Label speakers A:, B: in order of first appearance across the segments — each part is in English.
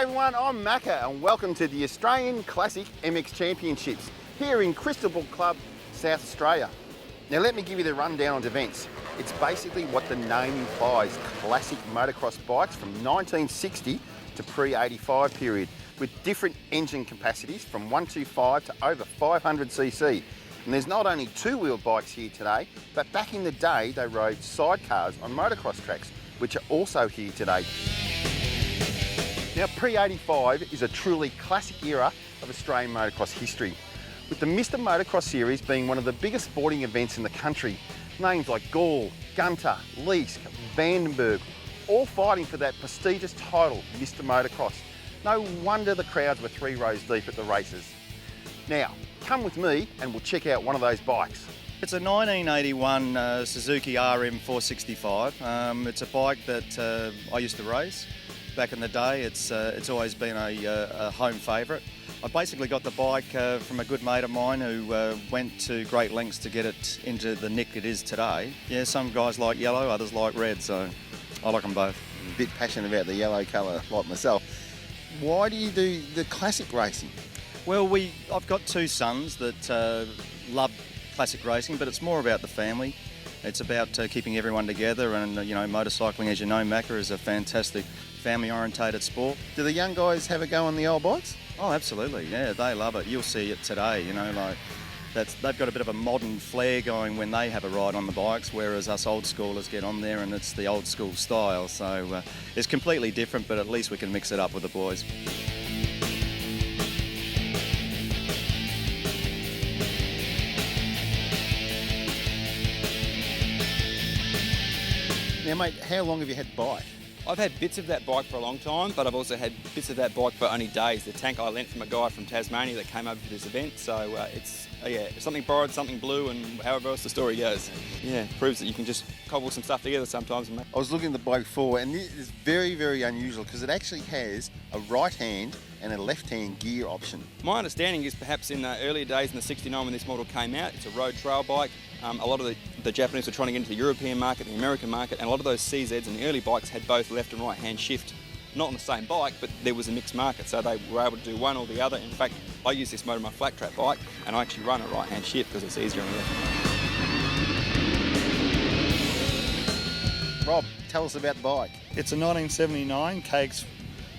A: G'day everyone, I'm Macca and welcome to the Australian Classic MX Championships here in Crystal Ball Club, South Australia. Now let me give you the rundown on events. It's basically what the name implies, classic motocross bikes from 1960 to pre-85 period with different engine capacities from 125 to over 500cc. And there's not only two-wheeled bikes here today, but back in the day they rode sidecars on motocross tracks, which are also here today. Now, pre-85 is a truly classic era of Australian motocross history, with the Mr Motocross Series being one of the biggest sporting events in the country. Names like Gall, Gunter, Leask, Vandenberg, all fighting for that prestigious title, Mr Motocross. No wonder the crowds were 3 rows deep at the races. Now, come with me and we'll check out one of those bikes.
B: It's a 1981 Suzuki RM 465. It's a bike that I used to race back in the day. It's always been a home favourite. I basically got the bike from a good mate of mine who went to great lengths to get it into the nick it is today. Yeah, some guys like yellow, others like red, so I like them both.
A: I'm a bit passionate about the yellow colour like myself. Why do you do the classic racing?
B: Well, I've got 2 sons that love classic racing, but it's more about the family. It's about keeping everyone together, and you know, motorcycling, as you know, Macca, is a fantastic family-orientated sport.
A: Do the young guys have a go on the old bikes?
B: Oh, absolutely, yeah, they love it. You'll see it today, you know, like they've got a bit of a modern flair going when they have a ride on the bikes, whereas us old schoolers get on there and it's the old school style. So it's completely different, but at least we can mix it up with the boys.
A: Now mate, how long have you had the bike?
C: I've had bits of that bike for a long time, but I've also had bits of that bike for only days. The tank I lent from a guy from Tasmania that came over for this event, so it's something borrowed, something blue, and however else the story goes. Yeah, proves that you can just cobble some stuff together sometimes.
A: I was looking at the bike before, and this is very, very unusual because it actually has a right hand and a left hand gear option.
C: My understanding is perhaps in the earlier days in the 69 when this model came out, it's a road trail bike. A lot of the Japanese were trying to get into the European market, the American market, and a lot of those CZs and the early bikes had both left and right hand shift. Not on the same bike, but there was a mixed market, so they were able to do one or the other. In fact, I use this motor on my flat track bike, and I actually run a right hand shift because it's easier on the left.
A: Rob, tell us about the bike.
D: It's a 1979 KX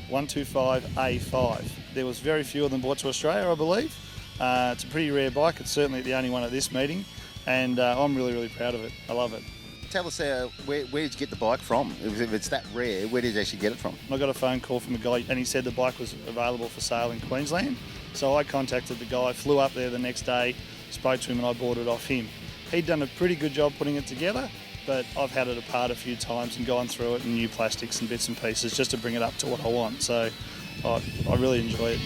D: 125A5. There was very few of them brought to Australia, I believe. It's a pretty rare bike. It's certainly the only one at this meeting, and I'm really, really proud of it. I love it.
A: Tell us where did you get the bike from? If it's that rare, where did you actually get it from?
D: I got a phone call from a guy and he said the bike was available for sale in Queensland. So I contacted the guy, flew up there the next day, spoke to him, and I bought it off him. He'd done a pretty good job putting it together, but I've had it apart a few times and gone through it and new plastics and bits and pieces just to bring it up to what I want. So I really enjoy it.